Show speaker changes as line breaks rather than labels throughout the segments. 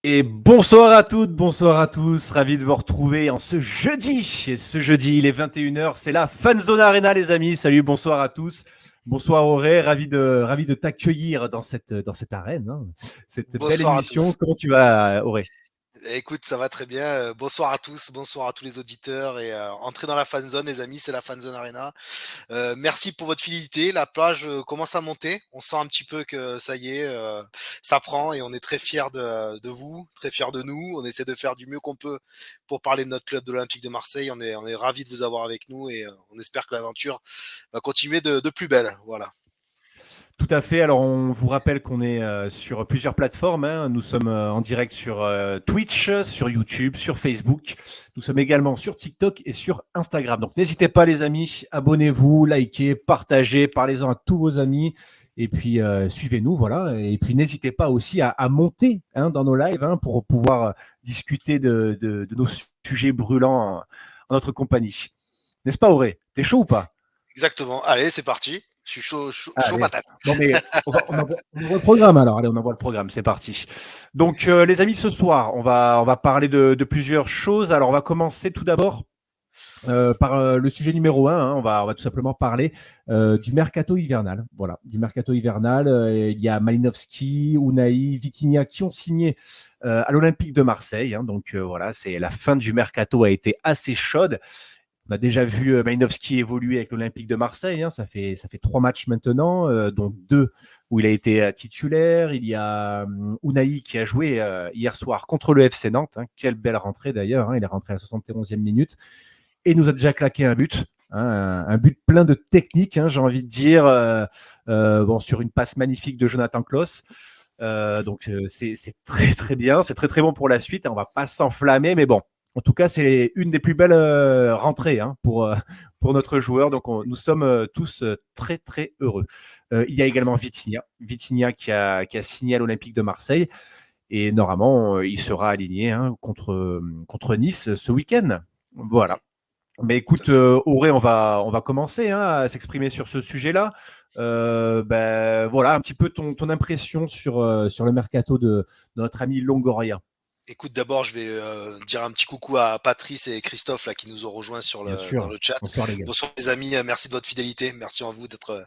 Et bonsoir à toutes, bonsoir à tous, ravi de vous retrouver en ce jeudi. Et ce jeudi, il est 21h, c'est la Fanzone Arena les amis. Salut, bonsoir à tous. Bonsoir Auré, ravi de t'accueillir dans cette arène, hein. Cette belle
Bonsoir à
émission.
tous.
Comment tu vas Auré?
Écoute, ça va très bien. Bonsoir à tous, bonsoir à tous les auditeurs et entrez dans la fan zone, les amis, c'est la fan zone arena. Merci pour votre fidélité. La page commence à monter. On sent un petit peu que ça y est, ça prend et on est très fiers de vous, très fiers de nous. On essaie de faire du mieux qu'on peut pour parler de notre club de l'Olympique de Marseille. On est ravis de vous avoir avec nous et on espère que l'aventure va continuer de plus belle. Voilà.
Tout à fait. Alors, on vous rappelle qu'on est sur plusieurs plateformes, hein. Nous sommes en direct sur Twitch, sur YouTube, sur Facebook. Nous sommes également sur TikTok et sur Instagram. Donc, n'hésitez pas, les amis, abonnez-vous, likez, partagez, parlez-en à tous vos amis. Et puis, suivez-nous, voilà. Et puis, n'hésitez pas aussi à monter, hein, dans nos lives, hein, pour pouvoir discuter de nos sujets brûlants en notre compagnie. N'est-ce pas, Auré? T'es chaud ou pas?
Exactement. Allez, c'est parti. Je suis chaud, chaud, chaud
Allez.
patate.
Bon, mais on envoie le programme alors. Allez, on envoie le programme. C'est parti. Donc, les amis, ce soir, on va parler de plusieurs choses. Alors, on va commencer tout d'abord par le sujet numéro un, hein. On va tout simplement parler du mercato hivernal. Voilà, du mercato hivernal. Il y a Malinowski, Unai, Vitinha qui ont signé à l'Olympique de Marseille, hein. Donc, voilà, c'est la fin du mercato a été assez chaude. On a déjà vu Malinowski évoluer avec l'Olympique de Marseille, hein. Ça fait 3 matchs maintenant, dont 2 où il a été titulaire. Il y a Unai qui a joué hier soir contre le FC Nantes, hein. Quelle belle rentrée d'ailleurs, hein. Il est rentré à la 71e minute et il nous a déjà claqué un but, hein, un but plein de technique, hein, j'ai envie de dire, bon, sur une passe magnifique de Jonathan Klaus. Donc c'est très très bien, c'est très très bon pour la suite. On va pas s'enflammer, mais bon, en tout cas c'est une des plus belles rentrées, hein, pour notre joueur. Donc nous sommes tous très très heureux. Il y a également Vitinha qui a signé à l'Olympique de Marseille et normalement il sera aligné, hein, contre Nice ce week-end. Voilà.
Mhm,
Mais
tout à
écoute,
fait.
on va commencer, hein, à s'exprimer sur ce sujet-là. Ben, voilà, un petit peu ton impression sur le mercato de notre ami Longoria.
Écoute, d'abord, je vais dire un petit coucou à Patrice et Christophe là qui nous ont rejoints
Bien
dans
sûr.
le chat.
Bonsoir les gars.
Bonsoir les amis, merci de votre fidélité, merci à vous d'être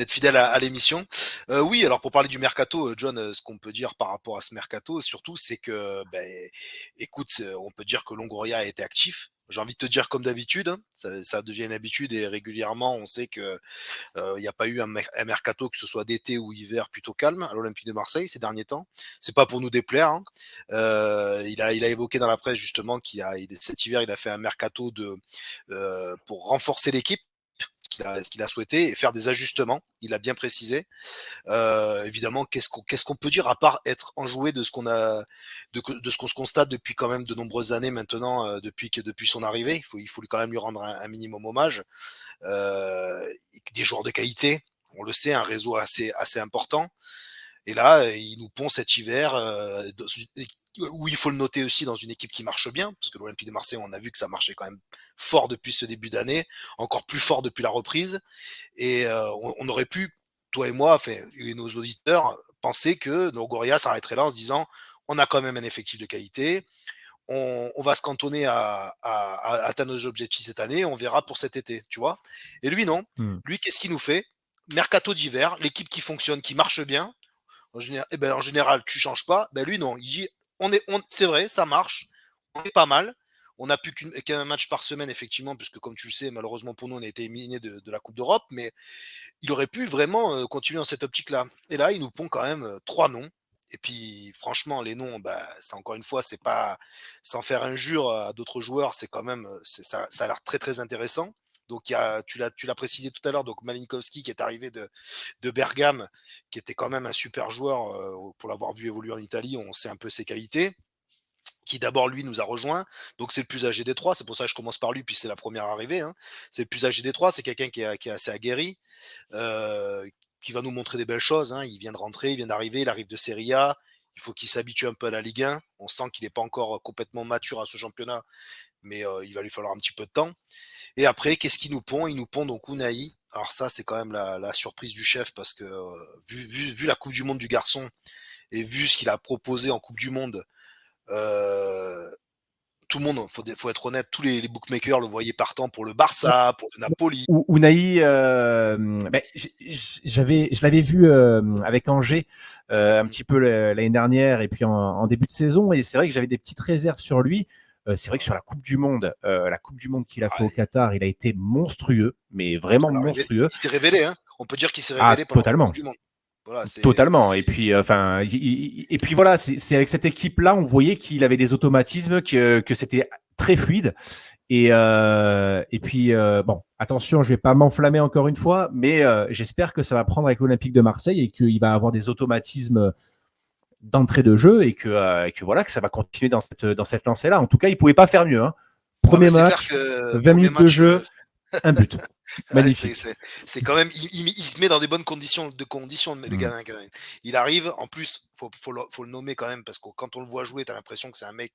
fidèles à l'émission. Oui, alors pour parler du mercato, John, ce qu'on peut dire par rapport à ce mercato, surtout, c'est que, ben, écoute, on peut dire que Longoria a été actif. J'ai envie de te dire comme d'habitude, hein, ça devient une habitude et régulièrement, on sait que il n'y a pas eu un mercato, que ce soit d'été ou hiver, plutôt calme à l'Olympique de Marseille ces derniers temps. C'est pas pour nous déplaire, hein. Il a évoqué dans la presse justement cet hiver, il a fait un mercato pour renforcer l'équipe, ce qu'il a souhaité et faire des ajustements. Il a bien précisé. Évidemment, qu'est-ce qu'on peut dire à part être enjoué de ce qu'on a, de ce qu'on se constate depuis quand même de nombreuses années maintenant, depuis son arrivée. Il faut quand même lui rendre un minimum hommage. Des joueurs de qualité, on le sait, un réseau assez important. Et là, il nous pond cet hiver, où il faut le noter aussi dans une équipe qui marche bien, parce que l'Olympique de Marseille, on a vu que ça marchait quand même fort depuis ce début d'année, encore plus fort depuis la reprise. Et on aurait pu, toi et moi, enfin, et nos auditeurs, penser que Longoria s'arrêterait là en se disant on a quand même un effectif de qualité, on va se cantonner à atteindre nos objectifs cette année, on verra pour cet été, tu vois. Et lui, non.
Hmm.
Lui, qu'est-ce qu'il nous fait? Mercato d'hiver, l'équipe qui fonctionne, qui marche bien. En général, tu changes pas. Ben lui, non. Il dit, c'est vrai, ça marche. On est pas mal. On n'a plus qu'un match par semaine, effectivement, puisque comme tu le sais, malheureusement pour nous, on a été éliminé de la Coupe d'Europe, mais il aurait pu vraiment continuer dans cette optique-là. Et là, il nous pond quand même 3 noms. Et puis, franchement, les noms, bah, c'est encore une fois, c'est pas sans faire injure à d'autres joueurs, c'est quand même, ça a l'air très très intéressant. Donc, tu l'as précisé tout à l'heure, donc Malinkowski qui est arrivé de Bergame, qui était quand même un super joueur pour l'avoir vu évoluer en Italie, on sait un peu ses qualités. Qui d'abord lui nous a rejoint, donc c'est le plus âgé des trois, c'est pour ça que je commence par lui, puis c'est la première arrivée, hein. C'est le plus âgé des trois, c'est quelqu'un qui est assez aguerri, euh, qui va nous montrer des belles choses, hein. Il vient de rentrer, il vient d'arriver, il arrive de Serie A, il faut qu'il s'habitue un peu à la Ligue 1. On sent qu'il n'est pas encore complètement mature à ce championnat, mais il va lui falloir un petit peu de temps. Et après, qu'est-ce qu'il nous pond? Il nous pond donc Unai. Alors ça, c'est quand même la surprise du chef, parce que vu la Coupe du Monde du garçon et vu ce qu'il a proposé en Coupe du Monde, Tout le monde, faut être honnête, tous les bookmakers le voyaient partant pour le Barça, pour le Napoli.
Unai, je l'avais vu avec Angers un petit peu l'année dernière et puis en début de saison, et c'est vrai que j'avais des petites réserves sur lui. C'est vrai que sur la Coupe du Monde qu'il a fait au
Ouais,
Qatar, il a été monstrueux, mais vraiment monstrueux.
il s'est révélé, hein. On peut dire qu'il s'est
Ah,
révélé pendant la Coupe
totalement.
du Monde. Voilà, c'est
Totalement. Et puis, et puis voilà, c'est avec cette équipe-là, on voyait qu'il avait des automatismes, que c'était très fluide. Et puis, bon, attention, je vais pas m'enflammer encore une fois, mais j'espère que ça va prendre avec l'Olympique de Marseille et qu'il va avoir des automatismes d'entrée de jeu et que voilà, que ça va continuer dans cette lancée-là. En tout cas, il pouvait pas faire mieux. Hein.
ah
Premier
ouais, c'est clair
match,
que
20
premier
minutes de
match,
jeu, un but.
ouais,
Magnifique.
c'est quand même, il se met dans des bonnes conditions, le
Mm.
gamin, quand même. Il arrive, en plus, faut le nommer quand même, parce que quand on le voit jouer, tu as l'impression que c'est un mec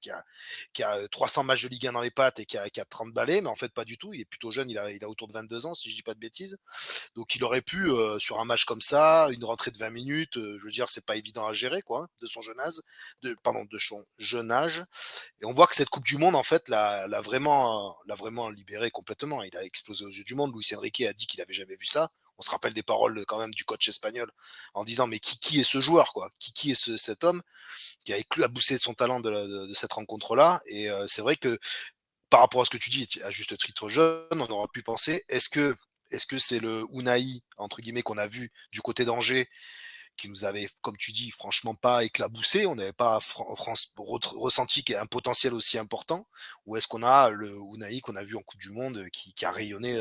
qui a 300 matchs de Ligue 1 dans les pattes et qui a 30 balais, mais en fait, pas du tout. Il est plutôt jeune, il a autour de 22 ans, si je dis pas de bêtises. Donc, il aurait pu, sur un match comme ça, une rentrée de 20 minutes, je veux dire, c'est pas évident à gérer, quoi, hein, de son jeune âge. Et on voit que cette Coupe du Monde, en fait, l'a vraiment libéré complètement. Il a explosé aux yeux du monde. Luis Enrique a dit qu'il avait jamais vu ça. On se rappelle des paroles quand même du coach espagnol en disant mais qui est ce joueur, quoi, qui est cet homme qui a éclaboussé son talent de cette rencontre-là. Et c'est vrai que par rapport à ce que tu dis, à juste titre jeune, on aurait pu penser est-ce que c'est le Unai entre guillemets qu'on a vu du côté d'Angers qui nous avait, comme tu dis, franchement pas éclaboussé, on n'avait pas ressenti un potentiel aussi important, ou est-ce qu'on a le Unai qu'on a vu en Coupe du Monde qui a rayonné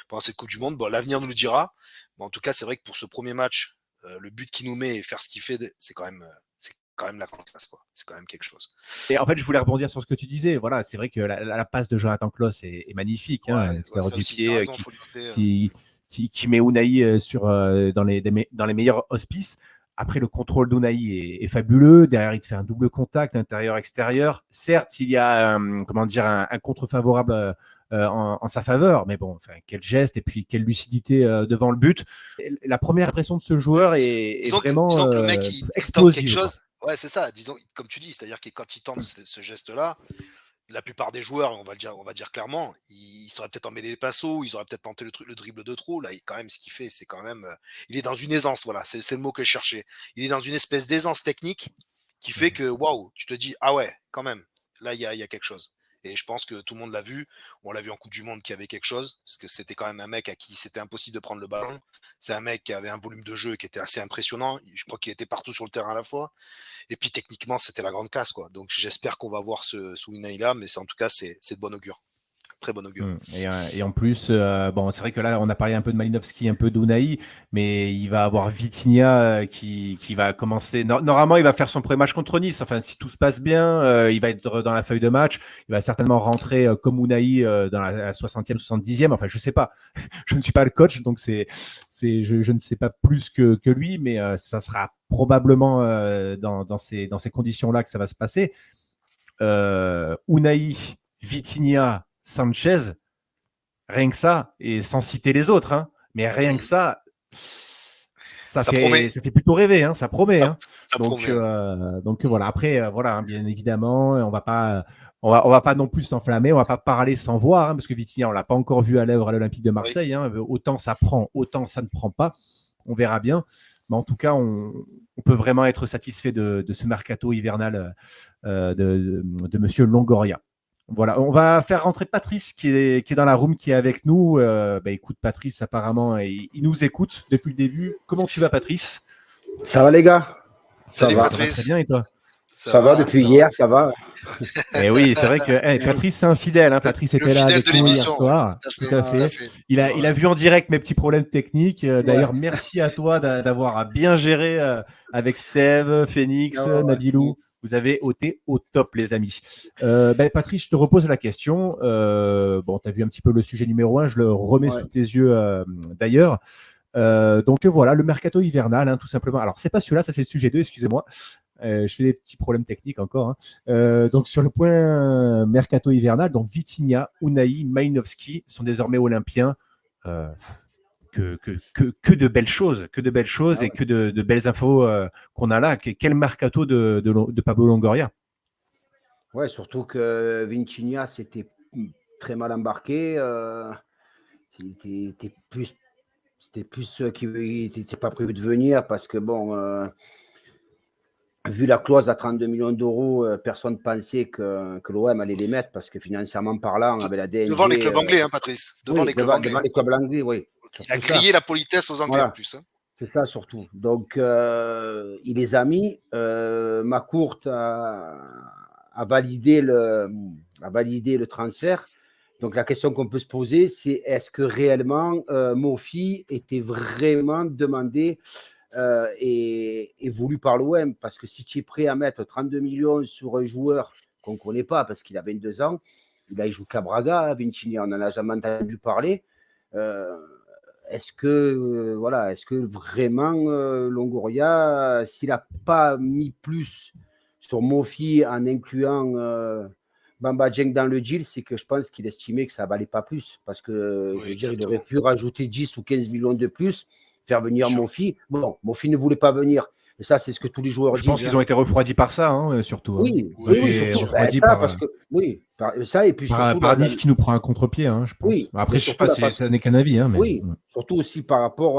pendant cette Coupe du Monde. Bon, l'avenir nous le dira, mais en tout cas, c'est vrai que pour ce premier match, le but qu'il nous met et faire ce qu'il fait, c'est quand même la grande classe, quoi. C'est quand même quelque chose.
Et en fait, je voulais rebondir sur ce que tu disais. Voilà, c'est vrai que la passe de Jonathan Klaus est magnifique, hein,
Ouais,
un
ouais,
extérieur
ça
du
aussi, t'as
pied
raison, faut le noter.
qui, qui met Unai dans les meilleurs auspices. Après, le contrôle d'Unai est fabuleux. Derrière, il te fait un double contact intérieur-extérieur. Certes, il y a comment dire un contre favorable en sa faveur, mais bon, enfin, quel geste et puis quelle lucidité devant le but. La première impression de ce joueur est vraiment
Disons que le mec, il tente quelque
explosive, quoi.
chose. Ouais, c'est ça. Disons, comme tu dis, c'est-à-dire que quand il tente ce geste-là, la plupart des joueurs, on va dire clairement, ils sauraient peut-être emmêler les pinceaux, ils auraient peut-être tenté le dribble de trop. Là, quand même, ce qu'il fait, c'est quand même, il est dans une aisance. Voilà, c'est le mot que je cherchais. Il est dans une espèce d'aisance technique qui fait que, waouh, tu te dis, ah ouais, quand même, là, il y a quelque chose. Et je pense que tout le monde l'a vu. On l'a vu en Coupe du Monde qu'il y avait quelque chose, parce que c'était quand même un mec à qui c'était impossible de prendre le ballon. C'est un mec qui avait un volume de jeu qui était assez impressionnant. Je crois qu'il était partout sur le terrain à la fois. Et puis techniquement, c'était la grande casse, quoi. Donc j'espère qu'on va voir ce Unai là, mais en tout cas, c'est de bon augure. Très bon augure.
Et en plus, bon, c'est vrai que là, on a parlé un peu de Malinowski, un peu d'Unai, mais il va avoir Vitinha qui va commencer. Normalement, il va faire son premier match contre Nice. Enfin, si tout se passe bien, il va être dans la feuille de match. Il va certainement rentrer comme Unai dans la 60e, 70e. Enfin, je sais pas. Je ne suis pas le coach, donc je ne sais pas plus que lui, mais ça sera probablement dans ces conditions-là que ça va se passer. Unai, Vitinha, Sanchez, rien que ça, et sans citer les autres, hein, mais rien que ça,
Ça promet.
ça fait plutôt rêver, hein, ça promet.
Ça,
Hein.
ça promet. Ouais.
Donc voilà, après, voilà, hein, bien évidemment, on va pas non plus s'enflammer, on va pas parler sans voir, hein, parce que Vitinha, on l'a pas encore vu à l'œuvre à l'Olympique de
Oui.
Marseille. Hein, autant ça prend, autant ça ne prend pas. On verra bien. Mais en tout cas, on peut vraiment être satisfait de ce mercato hivernal de Monsieur Longoria. Voilà, on va faire rentrer Patrice qui est dans la room, qui est avec nous. Écoute, Patrice, apparemment, il nous écoute depuis le début. Comment tu vas, Patrice?
Ça va les gars? Ça
Salut
va.
Ça va très
Patrice.
bien, et toi?
Ça va depuis hier, ça va.
Et oui, c'est vrai que Patrice, c'est un fidèle. Hein. Patrice
Le
était là
fidèle
avec
de
nous hier
l'émission.
soir. Tout à
Tout à
fait.
fait.
Il a vu en direct mes petits problèmes techniques. D'ailleurs, merci à toi d'avoir bien géré avec Steve, Phoenix, Nabilou. Vous avez ôté au top, les amis. Patrice, je te repose la question. Bon, tu as vu un petit peu le sujet numéro 1. Je le remets sous tes yeux d'ailleurs. Donc voilà, le mercato hivernal, hein, tout simplement. Alors, c'est pas celui-là, ça c'est le sujet 2, excusez-moi. Je fais des petits problèmes techniques encore. Hein. Donc sur le point mercato hivernal, donc Vitinha, Unai, Malinowski sont désormais olympiens. Que de belles choses, et que de belles infos qu'on a là. Quel mercato de Pablo Longoria.
Ouais, surtout que Vincinia c'était très mal embarqué. C'était plus qu'il n'était pas prévu de venir parce que vu la clause à 32 millions d'euros, personne ne pensait que l'OM allait les mettre parce que financièrement parlant, avec la
Devant les
DNG,
clubs anglais, hein, Patrice. Devant
oui,
les clubs anglais.
devant les clubs anglais, oui,
Il a
surtout ça.
grillé la politesse aux Anglais en
Voilà,
plus. Hein.
c'est ça surtout. Donc, il les a mis. Macourt a validé le transfert. Donc, la question qu'on peut se poser, c'est est-ce que réellement Mofi était vraiment demandé et voulu par l'OM? Parce que si tu es prêt à mettre 32 millions sur un joueur qu'on ne connaît pas parce qu'il a 22 ans, il joue qu'à Braga, Vincini, on n'en a jamais entendu parler. Est-ce que vraiment Longoria, s'il n'a pas mis plus sur Mofi en incluant Bamba Dieng dans le deal, c'est que je pense qu'il estimait que ça ne valait pas plus. Parce que,
Oui,
je veux dire, il aurait
exactement.
pu rajouter 10 ou 15 millions de plus, faire venir
Bien sûr.
Mofi. Bon, Mofi ne voulait pas venir. Et ça, c'est ce que tous les joueurs
Je
disent.
pense qu'ils ont été refroidis par ça, surtout.
Oui,
Ils ont
oui,
été
surtout.
refroidis
Ça,
par,
parce que, oui, ça, et puis surtout,
par Nice qui nous prend un contre-pied, je pense.
oui,
Après,
mais
je sais
surtout
pas, ça n'est qu'un avis, mais.
oui, surtout aussi par rapport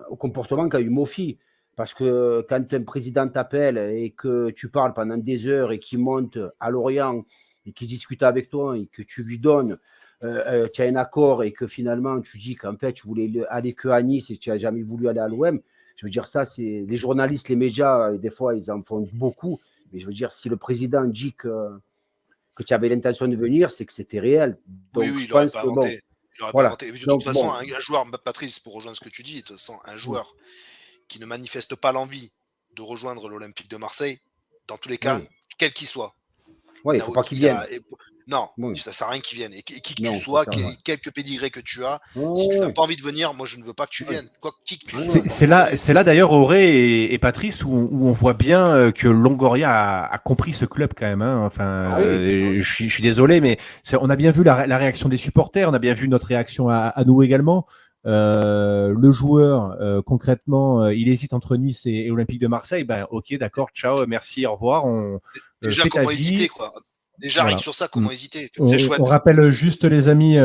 au comportement qu'a eu Mofi. Parce que quand un président t'appelle et que tu parles pendant des heures et qu'il monte à Lorient et qu'il discute avec toi et que tu lui donnes, tu as un accord et que finalement tu dis qu'en fait tu voulais aller que à Nice et tu n'as jamais voulu aller à l'OM, je veux dire ça, c'est les journalistes, les médias, des fois ils en font beaucoup. Mais je veux dire, si le président dit que tu avais l'intention de venir, c'est que c'était réel.
Oui,
Donc
oui,
je
il n'aurait
pense
pas
que bon,
inventé. Il n'aurait pas
voilà.
inventé. Et de toute
Donc
façon,
bon.
un joueur, Patrice, pour rejoindre ce que tu dis, de toute façon, un joueur qui ne manifeste pas l'envie de rejoindre l'Olympique de Marseille, dans tous les cas,
Oui,
quel qu'il soit,
il ne faut pas qu'il vienne.
non,
Oui.
ça sert à rien qu'il vienne. Et qui que tu
Non, c'est
sois,
ça. Ouais.
quelque pédigré que tu as, si tu n'as
Ouais,
pas envie de venir, moi je ne veux pas que tu
ouais,
viennes. Qui que tu
ouais,
sois.
ouais.
C'est là d'ailleurs, Auré et Patrice, où on voit bien que Longoria a compris ce club quand même. Enfin,
Ah oui,
Oui,
ah oui.
je suis désolé, mais on a bien vu la réaction des supporters, on a bien vu notre réaction à nous également. Le joueur, concrètement, il hésite entre Nice et Olympique de Marseille. Ben, ok, d'accord, ciao, merci, au revoir. On
Déjà,
fait ta
comment hésiter,
vie.
quoi. Déjà, rien que
Voilà.
sur ça,
Mm.
comment hésiter. C'est
On
chouette.
rappelle juste les amis,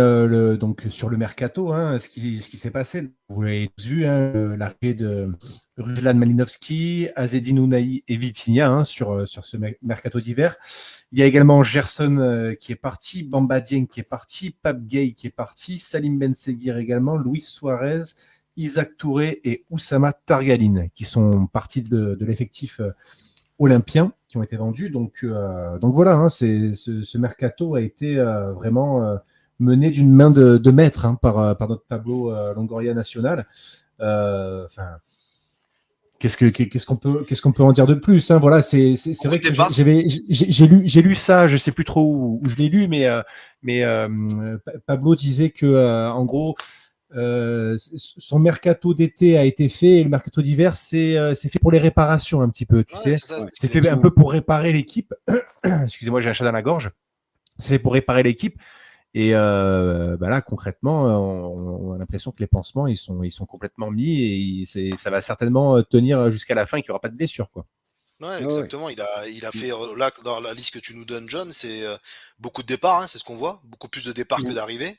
donc sur le mercato, ce qui s'est passé. Vous l'avez vu, l'arrivée de Ruslan Malinovski, Azzedine Ounahi et Vitinha sur ce mercato d'hiver. Il y a également Gerson qui est parti, Bamba Dieng qui est parti, Pape Gueye qui est parti, Salim Ben Seguir également, Luis Suarez, Isaac Touré et Oussama Targaline qui sont partis de l'effectif olympien qui ont été vendus. Donc voilà, ce mercato a été vraiment mené d'une main de maître par notre Pablo Longoria national. Enfin, qu'est-ce qu'on peut en dire de plus, Voilà, c'est vrai que j'ai lu ça, je sais plus trop où je l'ai lu, mais Pablo disait que en gros son mercato d'été a été fait et le mercato d'hiver c'est fait pour les réparations un petit peu, tu
Ouais,
sais.
c'est ça,
Ouais.
c'est ce
C'est
qu'il a
fait
dit.
un peu pour réparer l'équipe. Excusez-moi, j'ai un chat dans la gorge. C'est fait pour réparer l'équipe. Et là, concrètement, on a l'impression que les pansements, ils sont complètement mis et ça va certainement tenir jusqu'à la fin et qu'il n'y aura pas de blessure, quoi.
Ouais,
Ouais.
exactement. Il a fait, là, dans la liste que tu nous donnes, John, c'est beaucoup de départs, hein, c'est ce qu'on voit. Beaucoup plus de départs que d'arrivées.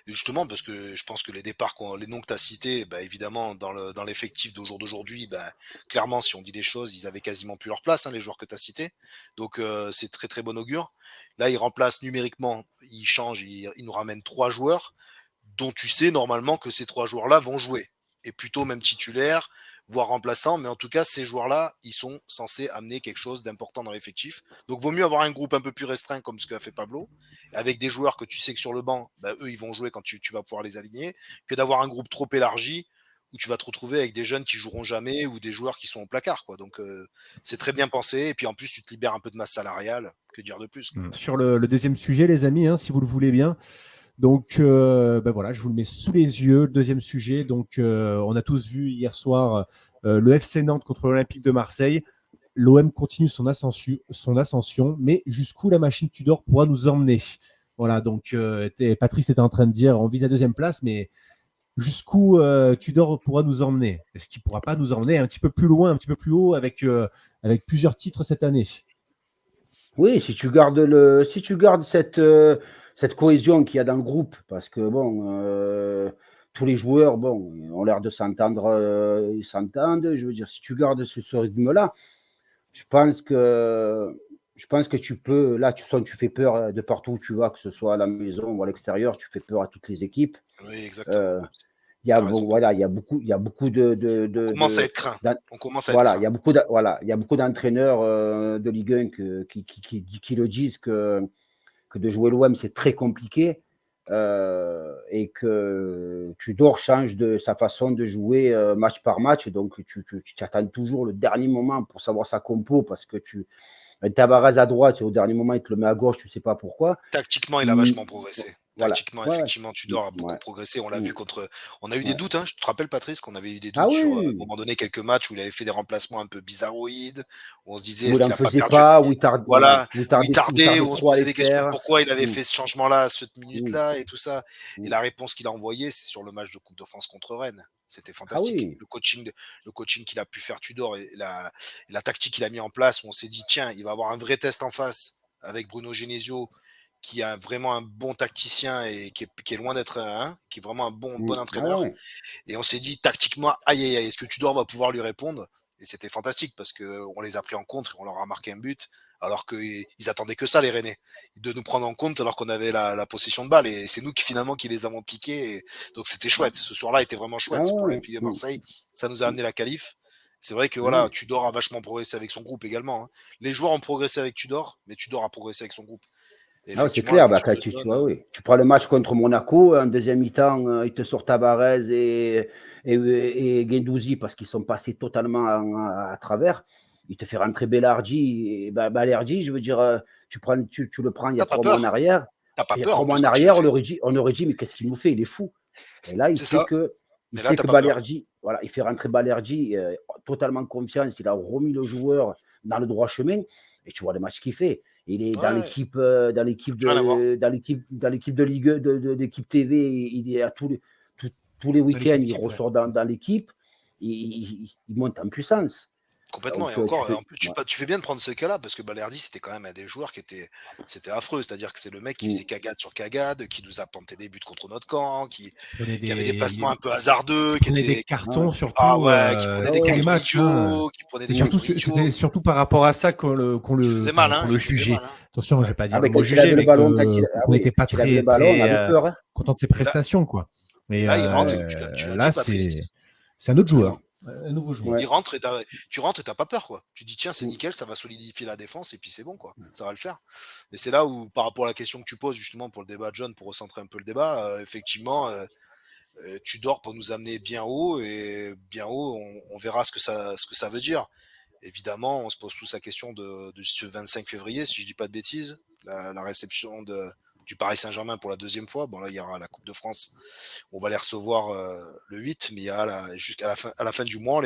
Et justement, parce que je pense que les départs, les noms que tu as cités, bah, évidemment, dans l'effectif d'aujourd'hui, bah, clairement, si on dit des choses, ils avaient quasiment plus leur place, hein, les joueurs que tu as cités. Donc, c'est très, très bon augure. Là, il remplace numériquement, il change, il nous ramène 3 joueurs dont tu sais normalement que ces 3 joueurs-là vont jouer. Et plutôt même titulaires, voire remplaçants, mais en tout cas, ces joueurs-là, ils sont censés amener quelque chose d'important dans l'effectif. Donc, vaut mieux avoir un groupe un peu plus restreint, comme ce qu'a fait Pablo, avec des joueurs que tu sais que sur le banc, bah, eux, ils vont jouer quand tu vas pouvoir les aligner, que d'avoir un groupe trop élargi où tu vas te retrouver avec des jeunes qui joueront jamais ou des joueurs qui sont au placard, quoi. Donc, c'est très bien pensé. Et puis, en plus, tu te libères un peu de masse salariale. Que dire de plus, quoi.
Sur le deuxième sujet, les amis, si vous le voulez bien. Donc, voilà, je vous le mets sous les yeux. Le deuxième sujet. Donc, on a tous vu hier soir le FC Nantes contre l'Olympique de Marseille. L'OM continue son ascension, mais jusqu'où la machine Tudor pourra nous emmener. Voilà, donc Patrice était en train de dire on vise la deuxième place, mais jusqu'où Tudor pourra nous emmener? Est-ce qu'il ne pourra pas nous emmener un petit peu plus loin, un petit peu plus haut avec plusieurs titres cette année?
Oui, si tu gardes cette cohésion qu'il y a dans le groupe, parce que bon, tous les joueurs, bon, ont l'air de s'entendre, ils s'entendent. Je veux dire, si tu gardes ce rythme-là, je pense que je pense que tu peux. Là, tu fais peur de partout où tu vas, que ce soit à la maison ou à l'extérieur, tu fais peur à toutes les équipes.
Oui, exactement.
Euh, il y a
T'as
bon,
raison,
voilà,
Patrick.
il y a beaucoup
On commence à être craint.
d'en-
On commence à être
voilà,
craint.
il y a beaucoup d'entraîneurs de Ligue 1 qui le disent que de jouer l'OM, c'est très compliqué et que Tudor change de sa façon de jouer match par match. Donc, tu attends toujours le dernier moment pour savoir sa compo parce que Tavares à droite et au dernier moment, il te le met à gauche, tu ne sais pas pourquoi.
Tactiquement, il a
Mm,
vachement progressé.
voilà.
Tactiquement,
Ouais, ouais.
effectivement, Tudor a beaucoup
Ouais.
progressé. On l'a
Mm,
vu contre. On a eu des
ouais.
doutes, hein. Je te rappelle, Patrice, qu'on avait eu des
Ah
doutes sur, à un
oui,
moment donné, quelques matchs où il avait fait des remplacements un peu bizarroïdes, où on se disait,
où
est-ce
il
qu'il
n'en
n'a pas
faisait
perdu?
pas, où il tardait, voilà,
Voilà, où il
où il
tardait,
tardait
où on se
trop à
posait
les
des questions,
faire.
pourquoi il avait
Mm,
fait ce changement-là à cette
mm,
minute-là et tout ça. Et
mm.
la réponse qu'il a envoyée, c'est sur le match de Coupe de France contre Rennes. C'était
Ah
fantastique.
oui.
Le coaching qu'il a pu faire Tudor et la tactique qu'il a mis en place, où on s'est dit, tiens, il va avoir un vrai test en face avec Bruno Genesio, qui est vraiment un bon tacticien et qui est loin d'être qui est vraiment un bon
Ah ouais,
entraîneur.
ouais.
Et on s'est dit tactiquement, aïe aïe aïe, est-ce que Tudor va pouvoir lui répondre? Et c'était fantastique parce que on les a pris en compte et on leur a marqué un but, alors qu'ils attendaient que ça, les Rennais, de nous prendre en compte alors qu'on avait la possession de balle. Et c'est nous qui finalement qui les avons piqués. Et donc c'était chouette. Ce soir-là était vraiment
Ah
chouette pour
ouais,
l'Olympique de
ouais.
Marseille. Ça nous a amené la qualif. C'est vrai que
Ah
voilà,
ouais.
Tudor a vachement progressé avec son groupe également, hein. Les joueurs ont progressé avec Tudor, mais Tudor a progressé avec son groupe. Et
Ah ouais, c'est
effectivement, la
clair. Bah,
question de
ah
John,
oui. Tu prends le match contre Monaco, en deuxième mi-temps, il te sort Tavares et Guendouzi parce qu'ils sont passés totalement à travers. Il te fait rentrer Bellardi. Et bah, Bellardi, je veux dire, tu le prends il y a
t'as pas
3 mois en
peur.
arrière.
T'as pas
Il y a
peur
trois
en
mois
plus
en
quand il le
arrière,
fait.
on aurait dit, mais qu'est-ce qu'il nous fait? Il est fou. Et là,
C'est ça.
il
Mais là,
sait
t'as
que
pas peur.
Balerdi, voilà, il fait rentrer Balerdi totalement confiance. Il a remis le joueur dans le droit chemin. Et tu vois le match qu'il fait. Il est
Ouais, rien à voir.
dans l'équipe de Ligue l'équipe TV. Il est à tous les
De
week-ends,
l'équipe
il
type, ouais.
ressort dans l'équipe. Il monte en puissance.
Complètement. Et
Donc,
encore, en plus,
ouais.
tu fais bien de prendre ce cas-là parce que Balerdi, c'était quand même un des joueurs c'était affreux. C'est-à-dire que c'est le mec qui faisait
Mm.
cagade sur cagade, qui nous a planté des buts contre notre camp,
Prenait
qui avait des
des,
placements un peu hasardeux,
il prenait des
Ouais.
cartons
ah
surtout
ouais, qui prenait
Ah
des
tous les
ouais.
cartons
matchs, hein.
idiots, qui prenait des cartons idiots.
C'était surtout par rapport à ça qu'on le
Il faisait mal,
jugeait.
hein.
Attention, je
Ouais.
vais pas
Ah,
dire le
mais
mot
quand il avait
juger,
le
mais
ballon,
qu'on
oui,
n'était pas
quand il avait le
très
ballon, on
très
avait peur, hein.
content de ses
Et là,
prestations, quoi.
et
Mais
là, il rentre,
Ouais.
tu l'as
là,
dit, Patrice.
c'est un autre joueur,
Absolument.
un nouveau joueur.
Ouais.
Il rentre et tu rentres et t'as pas peur, quoi. Tu dis, tiens, c'est
Mm.
nickel, ça va solidifier la défense et puis c'est bon, quoi. Ça va le faire. Et c'est là où, par rapport à la question que tu poses, justement, pour le débat, John, pour recentrer un peu le débat, effectivement, tu dors pour nous amener bien haut et bien haut, on verra ce que ça veut dire. Évidemment, on se pose tous la question de ce 25 février, si je dis pas de bêtises, la réception du Paris Saint-Germain pour la deuxième fois. Bon, là, il y aura la Coupe de France. On va les recevoir le 8, mais il y a jusqu'à à la fin du mois,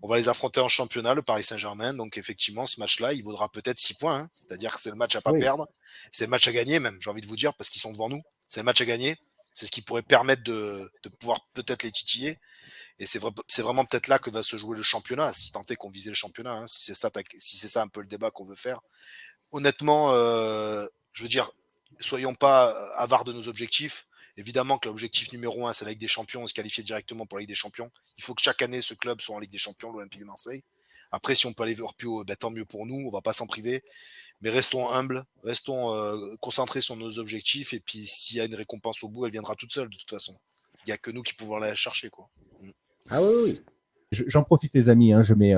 on va les affronter en championnat, le Paris Saint-Germain. Donc, effectivement, ce match-là, il vaudra peut-être 6 points, hein. C'est-à-dire que c'est le match à pas
Oui.
perdre. C'est le match à gagner, même, j'ai envie de vous dire, parce qu'ils sont devant nous. C'est le match à gagner. C'est ce qui pourrait permettre de pouvoir peut-être les titiller. Et c'est vraiment peut-être là que va se jouer le championnat, si tant est qu'on visait le championnat, hein, si c'est ça un peu le débat qu'on veut faire. Honnêtement, je veux dire, soyons pas avares de nos objectifs. Évidemment que l'objectif numéro un, c'est la Ligue des Champions, se qualifier directement pour la Ligue des Champions. Il faut que chaque année, ce club soit en Ligue des Champions, l'Olympique de Marseille. Après, si on peut aller voir plus haut, ben, tant mieux pour nous, on va pas s'en priver. Mais restons humbles, restons concentrés sur nos objectifs. Et puis, s'il y a une récompense au bout, elle viendra toute seule, de toute façon. Il n'y a que nous qui pouvons aller la chercher, quoi.
Ah oui, oui.
J'en profite, les amis, hein, je mets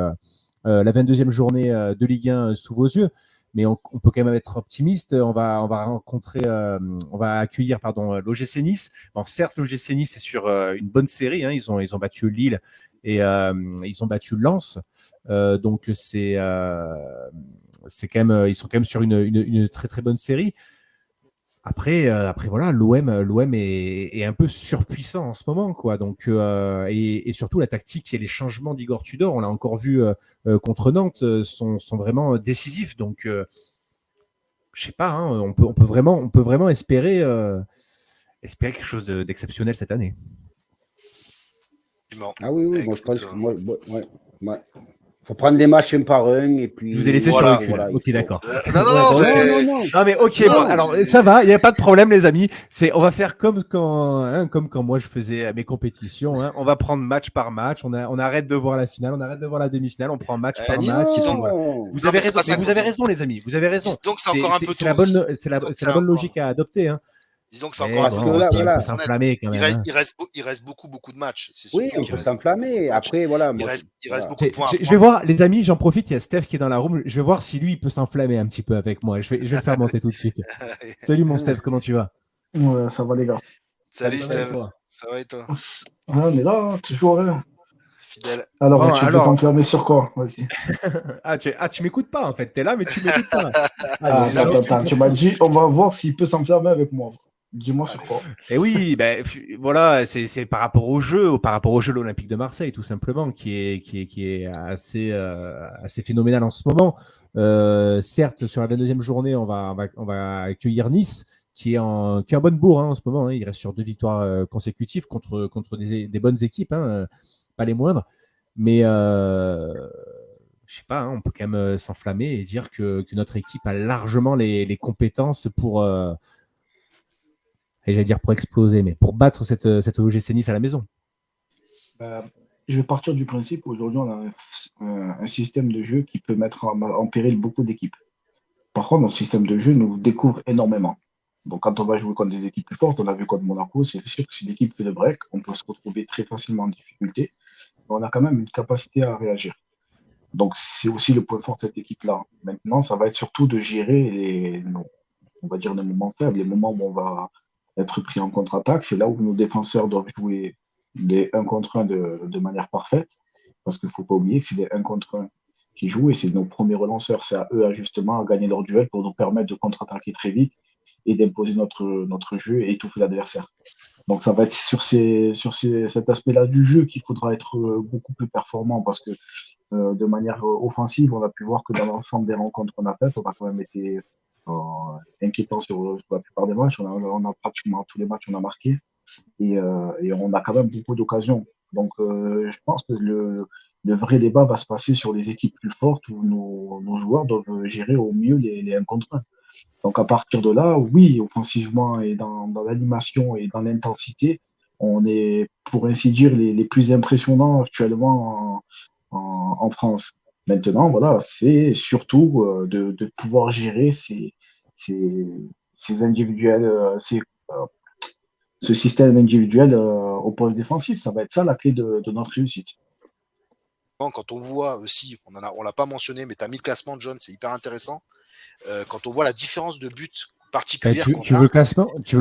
la 22e journée de Ligue 1 sous vos yeux, mais on peut quand même être optimiste. On va on va accueillir l'OGC Nice. Bon, certes, l'OGC Nice est sur une bonne série, hein, ils ont battu Lille et ils ont battu Lens, donc c'est quand même, ils sont quand même sur une très très bonne série. Après voilà, l'OM est un peu surpuissant en ce moment, quoi. Donc et surtout la tactique et les changements d'Igor Tudor, on l'a encore vu contre Nantes, sont vraiment décisifs. Donc je sais pas, hein, on peut vraiment espérer quelque chose d'exceptionnel cette année.
Bon,
Ah oui, oui, moi je
écoute,
pense que moi, ouais, ouais. faut prendre les matchs un par un et puis.
Je vous ai laissé
Voilà,
sur le cul.
voilà,
Ok, d'accord.
Non, mais-
Non mais ok,
Non,
bon, alors
c'est-
ça va, il n'y a pas de problème les amis. On va faire comme quand moi je faisais mes compétitions. Hein. On va prendre match par match. On arrête de voir la finale, on arrête de voir la demi-finale, on prend match par
disons,
match. Et puis
disons,
voilà.
non.
Vous
non,
avez
mais c'est
raison,
pas ça
mais vous
qu'on
avez
dit.
raison les amis, vous avez raison.
Disons que c'est encore un peu
C'est
tôt
la bonne,
aussi.
c'est la,
Disons que
c'est la bonne
encore-
logique à adopter. Hein.
Disons que c'est
Mais
encore un
Parce
peu
que
bon,
là,
aussi, on
voilà.
peut s'enflammer quand même. Hein.
Il reste beaucoup de matchs. C'est
Oui,
surtout
on
qu'il
peut
reste beaucoup
s'enflammer.
de matchs.
Après, voilà.
Il
Moi,
reste
voilà.
beaucoup de points à
Je vais
prendre.
voir, les amis, j'en profite, il y a Steph qui est dans la room. Je vais voir si lui, il peut s'enflammer un petit peu avec moi. Je vais le faire monter tout de suite. Salut mon Steph, comment tu vas?
Ouais, ça va les gars.
Salut
Ça va et
Steve,
toi?
ça va et toi?
Ouais, on est là, hein, toujours. Hein.
Fidèle.
Alors,
Bon,
tu veux
alors-
t'enflammer sur quoi? Vas-y.
tu m'écoutes pas en fait. T'es là, mais tu m'écoutes pas.
Ah,
Allez, alors-
attends. Tu m'as dit, on va voir s'il peut s'enflammer avec moi. Dis-moi sur quoi.
Et oui, ben voilà, c'est par rapport au jeu, par rapport au jeu de l'Olympique de Marseille, tout simplement, qui est assez phénoménal en ce moment. Certes, sur la 22e journée, on va accueillir Nice, qui est en bonne bourre en ce moment. Hein. Il reste sur 2 victoires consécutives contre des bonnes équipes, hein, pas les moindres. Mais je sais pas, hein, on peut quand même s'enflammer et dire que notre équipe a largement les compétences pour et j'allais dire pour exploser, mais pour battre cette OGC Nice à la maison.
Je vais partir du principe qu'aujourd'hui, on a un système de jeu qui peut mettre en péril beaucoup d'équipes. Par contre, notre système de jeu nous découvre énormément. Donc, quand on va jouer contre des équipes plus fortes, on a vu contre Monaco, c'est sûr que si l'équipe fait le break, on peut se retrouver très facilement en difficulté. Mais on a quand même une capacité à réagir. Donc, c'est aussi le point fort de cette équipe-là. Maintenant, ça va être surtout de gérer on va dire, les moments faibles, les moments où on va être pris en contre-attaque. C'est là où nos défenseurs doivent jouer des 1 contre 1 de manière parfaite. Parce qu'il ne faut pas oublier que c'est des 1 contre 1 qui jouent et c'est nos premiers relanceurs. C'est à eux, justement, à gagner leur duel pour nous permettre de contre-attaquer très vite et d'imposer notre jeu et étouffer l'adversaire. Donc, ça va être sur cet aspect-là du jeu qu'il faudra être beaucoup plus performant parce que de manière offensive, on a pu voir que dans l'ensemble des rencontres qu'on a faites, on a quand même été inquiétant sur la plupart des matchs. On a pratiquement tous les matchs, on a marqué et on a quand même beaucoup d'occasions. Donc, je pense que le vrai débat va se passer sur les équipes plus fortes où nos joueurs doivent gérer au mieux les 1 contre 1. Donc, à partir de là, oui, offensivement et dans l'animation et dans l'intensité, on est, pour ainsi dire, les plus impressionnants actuellement en France. Maintenant, voilà, c'est surtout de pouvoir gérer ces individuels, ce système individuel au poste défensif. Ça va être ça la clé de notre réussite.
Quand on voit aussi, on l'a pas mentionné, mais tu as mis le classement, John, c'est hyper intéressant. Quand on voit la différence de but particulière
Tu veux le classement? Je te
je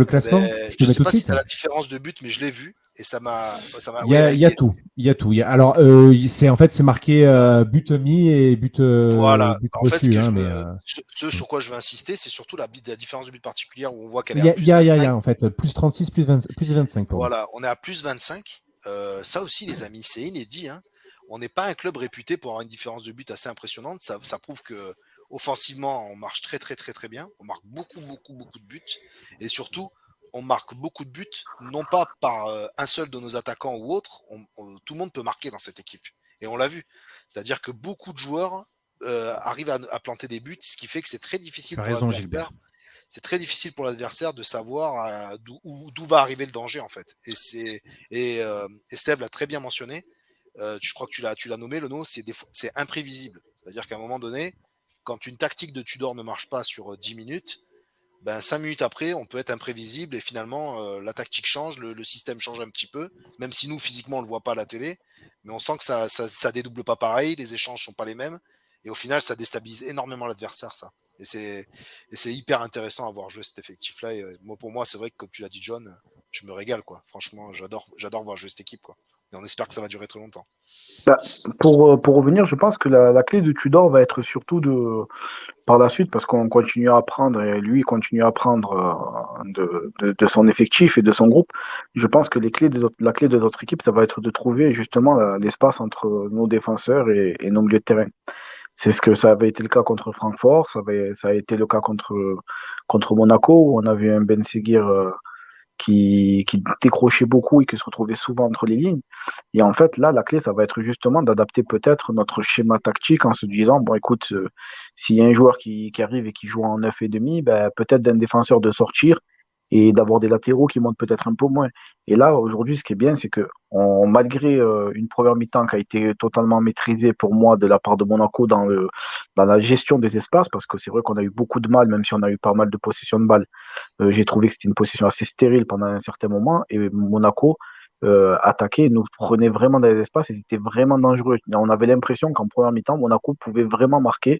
mets
sais
tout de
pas si
suite.
tu as la différence de but, mais je l'ai vu et ça m'a.
Il y a tout. Alors, c'est marqué but mis et but
Voilà.
but
En fait,
reçu.
ce sur quoi je veux insister, c'est surtout la différence de but particulière où on voit qu'elle
Il
est à plus
y
25.
a en fait plus 36, plus 25 pour
Voilà, on est à plus 25. Ça aussi, les amis, c'est inédit. Hein. On n'est pas un club réputé pour avoir une différence de but assez impressionnante. Ça prouve que offensivement, on marche très bien. On marque beaucoup de buts. Et surtout, on marque beaucoup de buts, non pas par un seul de nos attaquants ou autre. Tout le monde peut marquer dans cette équipe. Et on l'a vu. C'est-à-dire que beaucoup de joueurs arrivent à planter des buts, ce qui fait que c'est très difficile pour l'adversaire. C'est très difficile pour l'adversaire de savoir d'où va arriver le danger en fait. Et Steve l'a très bien mentionné. Je crois que tu l'as nommé, le nom, c'est imprévisible. C'est-à-dire qu'à un moment donné, quand une tactique de Tudor ne marche pas sur 10 minutes, 5 minutes après, on peut être imprévisible et finalement, la tactique change, le système change un petit peu, même si nous, physiquement, on ne le voit pas à la télé, mais on sent que ça dédouble pas pareil, les échanges sont pas les mêmes, et au final, ça déstabilise énormément l'adversaire, ça. Et c'est hyper intéressant à voir jouer cet effectif-là. Et pour moi, c'est vrai que, comme tu l'as dit, John, je me régale, quoi. Franchement, j'adore voir jouer cette équipe, quoi. Et on espère que ça va durer très longtemps.
Pour revenir, je pense que la clé de Tudor va être surtout par la suite, parce qu'on continue à apprendre, et lui, il continue à apprendre de son effectif et de son groupe. Je pense que la clé de notre équipe, ça va être de trouver justement l'espace entre nos défenseurs et nos milieux de terrain. C'est ce que ça avait été le cas contre Francfort, ça a été le cas contre Monaco, où on a vu un Ben Seguir qui décrochait beaucoup et qui se retrouvait souvent entre les lignes. Et en fait, là, la clé, ça va être justement d'adapter peut-être notre schéma tactique en se disant, bon, écoute, s'il y a un joueur qui arrive et qui joue en 9,5, ben, peut-être d'un défenseur de sortir et d'avoir des latéraux qui montent peut-être un peu moins. Et là, aujourd'hui, ce qui est bien, c'est que malgré une première mi-temps qui a été totalement maîtrisée pour moi de la part de Monaco dans la gestion des espaces, parce que c'est vrai qu'on a eu beaucoup de mal, même si on a eu pas mal de possession de balles. J'ai trouvé que c'était une possession assez stérile pendant un certain moment, et Monaco attaquait, nous prenait vraiment dans les espaces, et c'était vraiment dangereux. On avait l'impression qu'en première mi-temps, Monaco pouvait vraiment marquer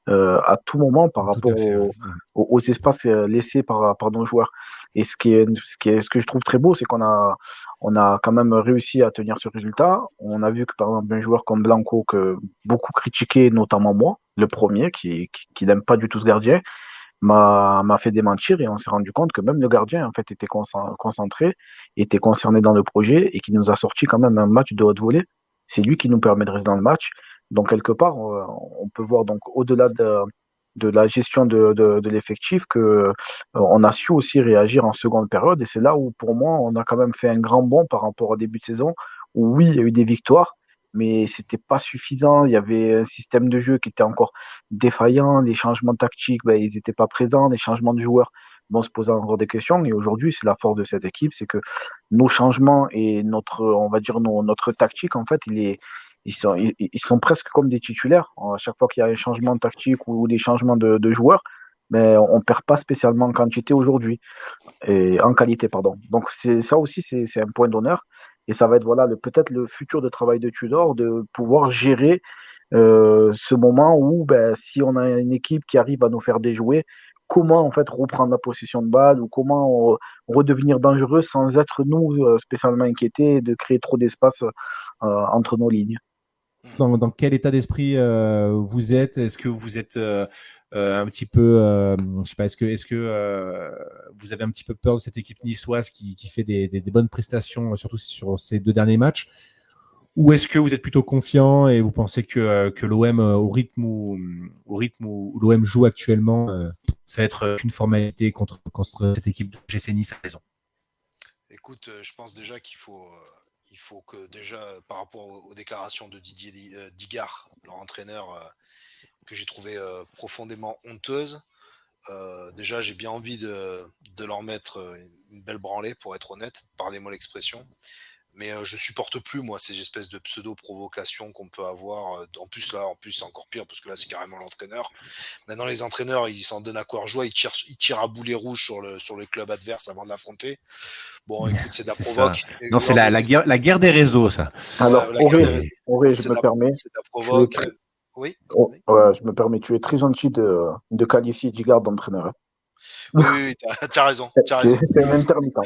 à tout moment par
Tout
rapport
à fait.
aux espaces laissés par nos joueurs. Et ce que je trouve très beau, c'est on a quand même réussi à tenir ce résultat. On a vu que par exemple un joueur comme Blanco, que beaucoup critiqué, notamment moi, le premier, qui n'aime pas du tout ce gardien, m'a fait démentir, et on s'est rendu compte que même le gardien en fait était concentré, était concerné dans le projet, et qui nous a sorti quand même un match de haute volée. C'est lui qui nous permet de rester dans le match. Donc quelque part, on peut voir donc au-delà de la gestion de l'effectif que on a su aussi réagir en seconde période, et c'est là où pour moi on a quand même fait un grand bond par rapport au début de saison où oui, il y a eu des victoires, mais c'était pas suffisant. Il y avait un système de jeu qui était encore défaillant, les changements tactiques, ben, ils n'étaient pas présents, les changements de joueurs, bon, on se posait encore des questions. Et aujourd'hui, c'est la force de cette équipe, c'est que nos changements et on va dire, notre tactique, en fait, ils sont presque comme des titulaires. À chaque fois qu'il y a un changement de tactique ou des changements de joueurs, mais on ne perd pas spécialement en quantité aujourd'hui, et en qualité, pardon. Donc ça aussi, c'est un point d'honneur. Et ça va être voilà, peut-être le futur de travail de Tudor, de pouvoir gérer ce moment où ben, si on a une équipe qui arrive à nous faire déjouer, comment en fait reprendre la possession de balle, ou comment redevenir dangereux sans être nous spécialement inquiétés et de créer trop d'espace entre nos lignes.
Dans quel état d'esprit vous êtes? Est-ce que vous êtes un petit peu, je sais pas, est-ce que vous avez un petit peu peur de cette équipe niçoise qui fait des bonnes prestations, surtout sur ces 2 derniers matchs? Ou est-ce que vous êtes plutôt confiant et vous pensez que l'OM, au rythme où l'OM joue actuellement, ça va être une formalité contre cette équipe de GC Nice à raison?
Écoute, je pense déjà il faut que déjà par rapport aux déclarations de Didier Digard, leur entraîneur, que j'ai trouvé profondément honteuse. Déjà, j'ai bien envie de leur mettre une belle branlée, pour être honnête, pardonnez-moi l'expression. Mais je supporte plus, moi, ces espèces de pseudo-provocations qu'on peut avoir. En plus, c'est encore pire, parce que là, c'est carrément l'entraîneur. Maintenant, les entraîneurs, ils s'en donnent à cœur joie, ils tirent à boulet rouge sur le club adverse avant de l'affronter. Bon, écoute, c'est de la
C'est ça.
provoque.
Non, c'est la guerre des réseaux, ça.
Ouais,
Alors,
la guerre des réseaux.
Auré,
Donc,
je me permets,
c'est de la
tu es
provoque. Oui, oui.
ouais, je me permets, tu es très gentil de qualifier Digard d'entraîneur, hein.
Oui, oui, t'as raison, t'as raison.
C'est un intermittent, hein.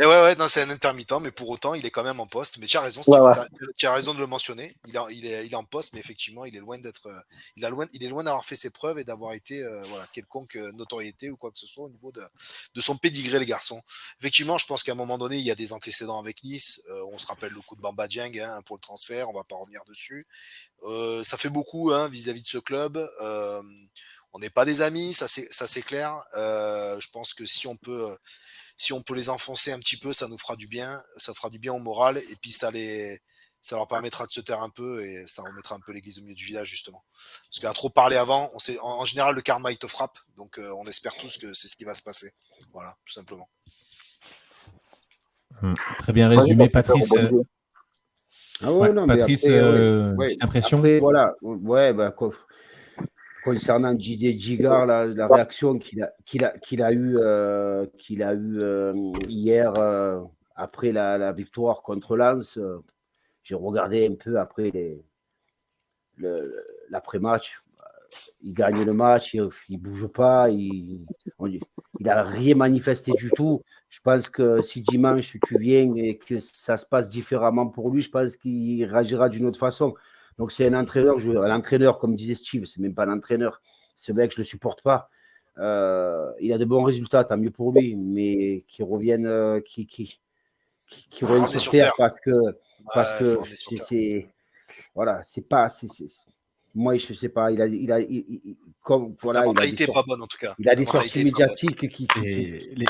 Et ouais, non, c'est un intermittent, mais pour autant, il est quand même en poste. Mais tu as raison,
Ouais,
Steve,
ouais.
tu as raison de le mentionner. Il est en poste, mais effectivement, il est loin d'être, il est loin d'avoir fait ses preuves et d'avoir été, voilà, quelconque notoriété ou quoi que ce soit au niveau de son pédigré, les garçons. Effectivement, je pense qu'à un moment donné, il y a des antécédents avec Nice. On se rappelle le coup de Bamba Dieng, hein, pour le transfert. On va pas revenir dessus. Ça fait beaucoup, hein, vis-à-vis de ce club. On n'est pas des amis, ça c'est clair. Je pense que si on peut les enfoncer un petit peu, ça nous fera du bien, ça fera du bien au moral, et puis ça leur permettra de se taire un peu, et ça remettra un peu l'église au milieu du village, justement. Parce qu'à trop parler avant, en général, le karma, il te frappe, donc on espère tous que c'est ce qui va se passer. Voilà, tout simplement.
Très bien résumé, Patrice.
Ah ouais, non, mais
Patrice,
après,
petite impression?
après, voilà, ouais, bah, concernant Didier Gigard, la réaction qu'il a eue hier après la victoire contre Lens, j'ai regardé un peu après l'après-match. Il gagne le match, il ne bouge pas, il n'a rien manifesté du tout. Je pense que si dimanche tu viens et que ça se passe différemment pour lui, je pense qu'il réagira d'une autre façon. Donc c'est un entraîneur, comme disait Steve, c'est même pas un entraîneur. C'est vrai que je ne le supporte pas. Il a de bons résultats, tant mieux pour lui, mais qu'il revienne, revienne sur terre, parce que
Faut ramener sur terre.
c'est voilà, c'est pas moi, je sais pas. Comme, voilà,
La mentalité n'est pas bonne, en tout cas.
Il a des sorties médiatiques qui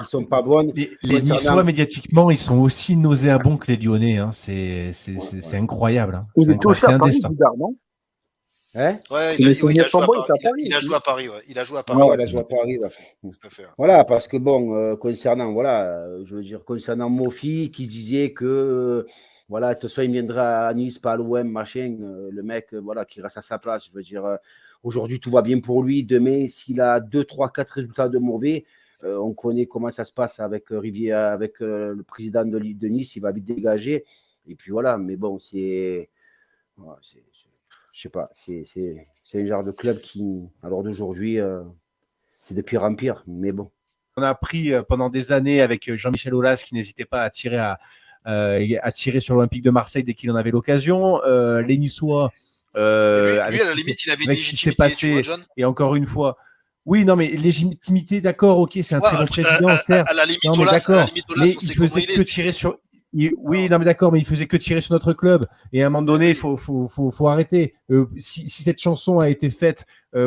sont pas bonnes.
Les Niçois, médiatiquement, ils sont aussi nauséabonds que les Lyonnais. Hein. C'est incroyable. Hein.
Il était aussi à Paris, Boudard, non?
Hein?
Ouais, il a joué à Paris. Il a joué à Paris.
Il a joué à Paris. Tout à fait. Voilà, parce que bon, concernant Mofi qui disait que voilà, de toute façon, il viendra à Nice, pas à l'OM, machin. Le mec, voilà, qui reste à sa place. Je veux dire, aujourd'hui, tout va bien pour lui. Demain, s'il a 2, 3, 4 résultats de mauvais, on connaît comment ça se passe avec Rivière, avec le président de Nice. Il va vite dégager. Et puis voilà, mais bon, je sais pas, c'est un genre de club qui, à l'heure d'aujourd'hui, c'est de pire en pire, mais bon.
On a appris pendant des années avec Jean-Michel Aulas qui n'hésitait pas à tirer sur l'Olympique de Marseille dès qu'il en avait l'occasion. Les Niçois,
lui, à la limite, il avait une
légitimité, ce qui s'est passé, et encore une fois, oui, non, mais légitimité, d'accord, ok, c'est un très bon président, certes.
À la limite,
non, mais d'accord, mais
il
faisait que tirer sur. Oui, non, mais d'accord, mais il faisait que tirer sur notre club. Et à un moment donné, il faut arrêter. Si cette chanson a été faite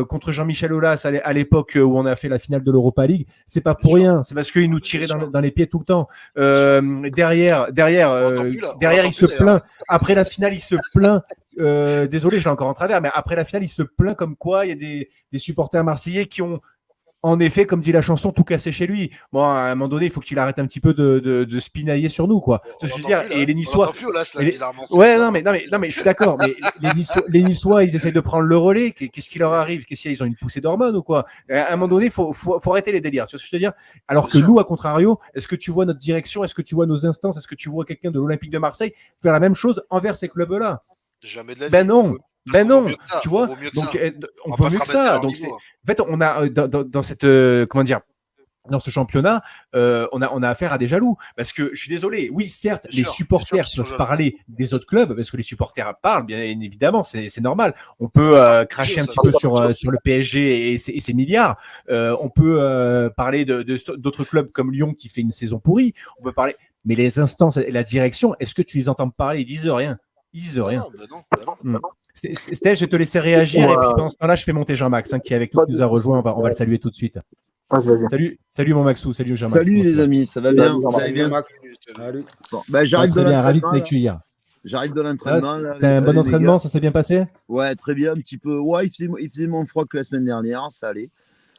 contre Jean-Michel Aulas à l'époque où on a fait la finale de l'Europa League, c'est pas pour rien. C'est parce qu'il nous tirait dans les pieds tout le temps. Derrière, il se plaint. Après la finale, il se plaint. Désolé, je l'ai encore en travers, mais après la finale, il se plaint comme quoi il y a des supporters marseillais qui ont, en effet, comme dit la chanson, tout cassé chez lui. Bon, à un moment donné, il faut qu'il arrête un petit peu de spinailler sur nous, quoi.
Je
veux dire, et les Niçois.
Ouais,
non, mais je suis d'accord. Mais les Niçois, ils essayent de prendre le relais. Qu'est-ce qui leur arrive? Ils ont une poussée d'hormones ou quoi? À un moment donné, faut arrêter les délires. Tu vois ce que je veux dire? Alors que nous, à contrario, est-ce que tu vois notre direction? Est-ce que tu vois nos instances? Est-ce que tu vois quelqu'un de l'Olympique de Marseille faire la même chose envers ces clubs-là?
Jamais de la vie.
Ben non, tu vois. Donc, on vaut mieux que ça. Donc, en fait, on a dans cette dans ce championnat, on a affaire à des jaloux. Parce que je suis désolé, oui, certes, les supporters peuvent parler des autres clubs, parce que les supporters parlent, bien évidemment, c'est normal. On peut cracher un petit peu sur le PSG et ses milliards. On peut parler d'autres clubs comme Lyon qui fait une saison pourrie. On peut parler, mais les instances et la direction, est-ce que tu les entends parler? Ils disent rien. Non. Steph, je vais te laisser réagir et puis pendant ce temps-là, je fais monter Jean-Max qui est avec nous, qui nous a rejoint. On va le saluer tout de suite. Salut mon Maxou, salut Jean-Max.
Salut les amis, ça va bien? Vous allez bien?
Bon, j'arrive de l'entraînement. J'arrive de l'entraînement. C'était un bon entraînement, ça s'est bien passé?
Ouais, très bien, un petit peu. Ouais, il faisait moins froid que la semaine dernière, ça allait.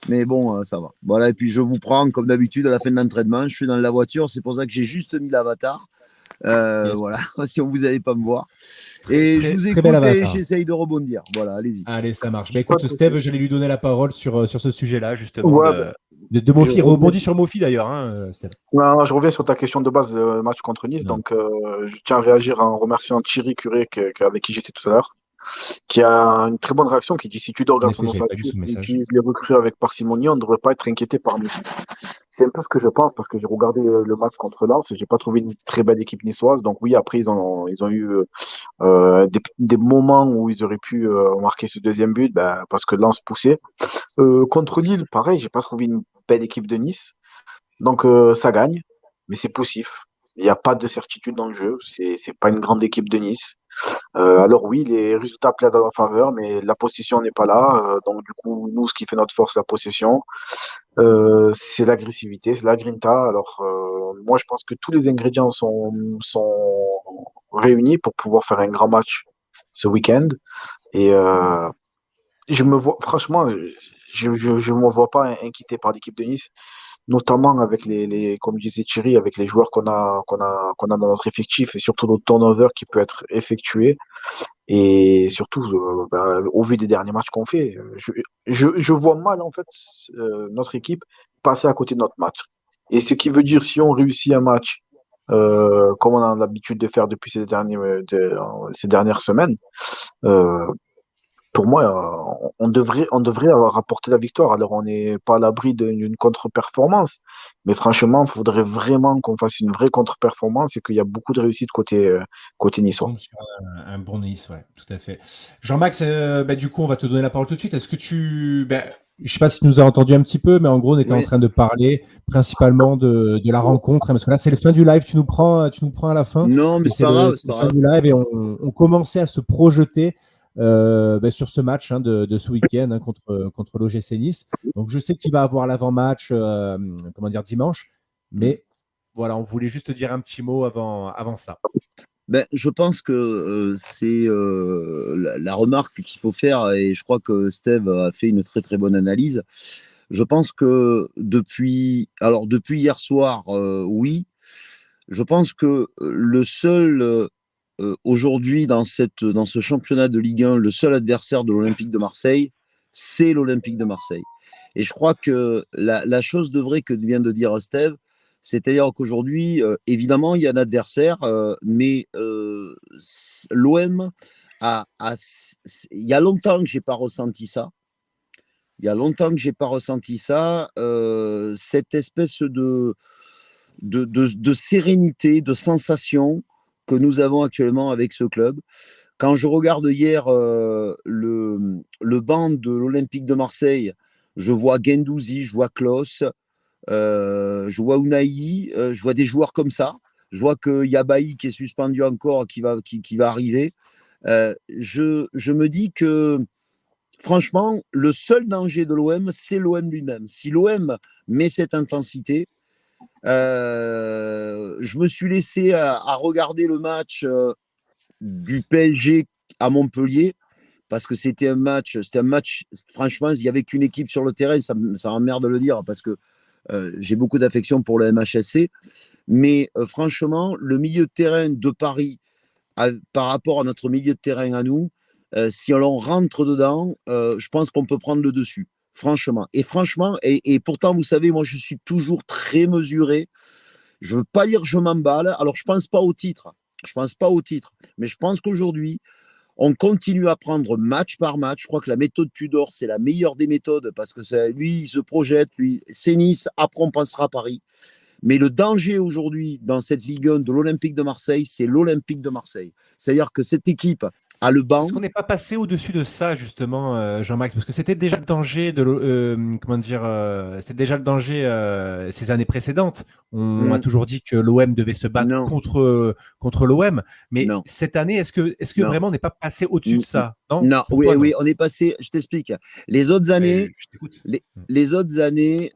Mais bon, ça va. Voilà, et puis je vous prends comme d'habitude à la fin de l'entraînement. Je suis dans la voiture, c'est pour ça que j'ai juste mis l'avatar. Voilà, si vous n'allez pas me voir. Et je vous écoute et j'essaye de rebondir. Voilà, allez-y.
Allez, ça marche. Bah, écoute, Steve, je vais lui donner la parole sur ce sujet-là, justement. De Mofi. Rebondis sur Mofi d'ailleurs, hein, Steve.
Non, je reviens sur ta question de base, match contre Nice. Donc, je tiens à réagir en remerciant Thierry Curé, avec qui j'étais tout à l'heure, qui a une très bonne réaction, qui dit si tu dors dans son ossature, utilise les recrues avec parcimonie, on ne devrait pas être inquiété par Nice. C'est un peu ce que je pense, parce que j'ai regardé le match contre Lens et j'ai pas trouvé une très belle équipe niçoise. Donc oui, après ils ont eu des moments où ils auraient pu marquer ce deuxième but, parce que Lens poussait. Contre Lille, pareil, j'ai pas trouvé une belle équipe de Nice. Donc ça gagne, mais c'est poussif. Il n'y a pas de certitude dans le jeu. C'est pas une grande équipe de Nice. Alors oui, les résultats plaident dans leur faveur, mais la possession n'est pas là. Donc du coup, nous, ce qui fait notre force, la possession, c'est l'agressivité, c'est la grinta. Alors moi, je pense que tous les ingrédients sont réunis pour pouvoir faire un grand match ce week-end. Et je me vois, franchement, je me vois pas inquiété par l'équipe de Nice, notamment avec comme disait Thierry, avec les joueurs qu'on a dans notre effectif et surtout notre turnover qui peut être effectué. Et surtout, au vu des derniers matchs qu'on fait, je vois mal en fait notre équipe passer à côté de notre match. Et ce qui veut dire si on réussit un match comme on a l'habitude de faire depuis ces dernières semaines, pour moi, on devrait avoir rapporté la victoire. Alors, on n'est pas à l'abri d'une contre-performance, mais franchement, il faudrait vraiment qu'on fasse une vraie contre-performance et qu'il y a beaucoup de réussite côté niçois.
Un bon Nice, ouais, tout à fait. Jean-Max, du coup, on va te donner la parole tout de suite. Est-ce que je sais pas si tu nous as entendu un petit peu, mais en gros, on était en train de parler principalement de la rencontre, parce que là, c'est le fin du live. Tu nous prends à la fin.
Non, mais c'est pas grave.
C'est la fin du live et on commençait à se projeter sur ce match de ce week-end contre l'OGC Nice. Donc, je sais qu'il va avoir l'avant-match dimanche, mais voilà, on voulait juste dire un petit mot avant ça.
Je pense que c'est la remarque qu'il faut faire, et je crois que Steve a fait une très très bonne analyse. Je pense que depuis hier soir, oui, je pense que le seul aujourd'hui dans ce championnat de Ligue 1, le seul adversaire de l'Olympique de Marseille, c'est l'Olympique de Marseille. Et je crois que la chose de vrai que vient de dire Steve, c'est-à-dire qu'aujourd'hui, évidemment, il y a un adversaire, mais l'OM il y a longtemps que j'ai pas ressenti ça. Cette espèce de sérénité, de sensation que nous avons actuellement avec ce club. Quand je regarde hier le banc de l'Olympique de Marseille, je vois Guendouzi, je vois Klaus, je vois Unai, je vois des joueurs comme ça. Je vois que Yabaï qui est suspendu encore, qui va arriver. Je me dis que franchement, le seul danger de l'OM, c'est l'OM lui-même. Si l'OM met cette intensité, je me suis laissé à regarder le match du PSG à Montpellier, parce que c'était un match, franchement, il n'y avait qu'une équipe sur le terrain, ça m'emmerde de le dire, parce que j'ai beaucoup d'affection pour le MHSC, mais franchement, le milieu de terrain de Paris, par rapport à notre milieu de terrain à nous, si on rentre dedans, je pense qu'on peut prendre le dessus. Franchement. Et pourtant, vous savez, moi, je suis toujours très mesuré. Je ne veux pas dire que je m'emballe. Alors, je ne pense pas au titre. Mais je pense qu'aujourd'hui, on continue à prendre match par match. Je crois que la méthode Tudor, c'est la meilleure des méthodes parce que lui, il se projette. Lui, c'est Nice. Après, on passera à Paris. Mais le danger aujourd'hui dans cette Ligue 1 de l'Olympique de Marseille, c'est l'Olympique de Marseille. C'est-à-dire que cette équipe a le banc.
Est-ce qu'on n'est pas passé au-dessus de ça, justement, Jean-Max? Parce que c'était déjà le danger c'était déjà le danger ces années précédentes. On a toujours dit que l'OM devait se battre contre l'OM. Mais cette année, est-ce que vraiment on n'est pas passé au-dessus de ça?
Non, oui, on est passé. Je t'explique. Les autres années,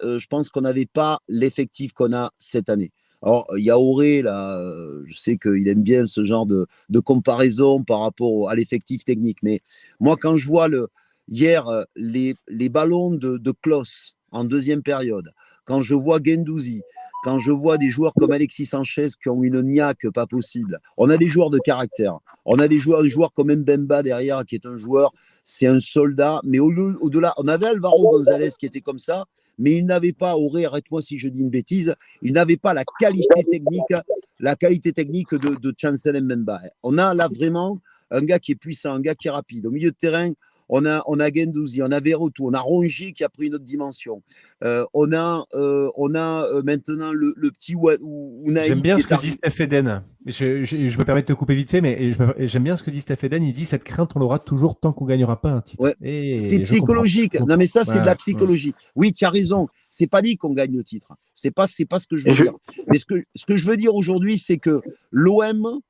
je pense qu'on n'avait pas l'effectif qu'on a cette année. Alors, Yaouré, là, je sais qu'il aime bien ce genre de comparaison par rapport à l'effectif technique. Mais moi, quand je vois hier les ballons de Klaus en deuxième période, quand je vois Guendouzi, quand je vois des joueurs comme Alexis Sanchez qui ont une niaque pas possible, on a des joueurs de caractère. On a des joueurs comme Mbemba derrière, qui est un joueur, c'est un soldat. Mais au-delà, on avait Alvaro González qui était comme ça, mais il n'avait pas, Auré, arrête-moi si je dis une bêtise, il n'avait pas la qualité technique de Chancel Mbemba. On a là vraiment un gars qui est puissant, un gars qui est rapide. Au milieu de terrain, on a Guendouzi, on a Verretou, on a Rongier qui a pris une autre dimension. On a maintenant le petit Unai.
J'aime bien ce que dit Steph Eden. Je me permets de te couper vite fait, mais j'aime bien ce que dit Steph Eden. Il dit cette crainte, on l'aura toujours tant qu'on ne gagnera pas un titre.
Ouais. C'est psychologique. Non, mais ça, c'est de la psychologie. Oui, tu as raison. C'est pas dit qu'on gagne le titre. C'est pas ce que je veux dire. Mais ce que je veux dire aujourd'hui, c'est que l'OM,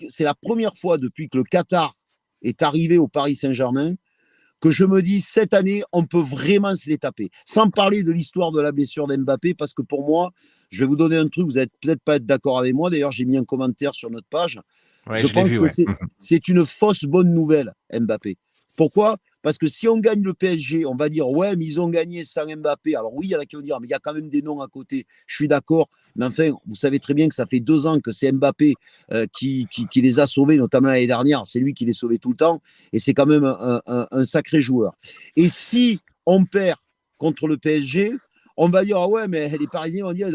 c'est la première fois depuis que le Qatar est arrivé au Paris Saint-Germain, que je me dis, cette année, on peut vraiment se les taper. Sans parler de l'histoire de la blessure d'Mbappé, parce que pour moi, je vais vous donner un truc, vous n'allez peut-être pas être d'accord avec moi, d'ailleurs, j'ai mis un commentaire sur notre page. Je pense que c'est une fausse bonne nouvelle, Mbappé. Pourquoi ? Parce que si on gagne le PSG, on va dire, ouais, mais ils ont gagné sans Mbappé. Alors oui, il y en a qui vont dire, mais il y a quand même des noms à côté. Je suis d'accord. Mais enfin, vous savez très bien que ça fait 2 ans que c'est Mbappé qui les a sauvés, notamment l'année dernière. C'est lui qui les sauvait tout le temps. Et c'est quand même un sacré joueur. Et si on perd contre le PSG, on va dire, ah ouais, mais les Parisiens vont dire,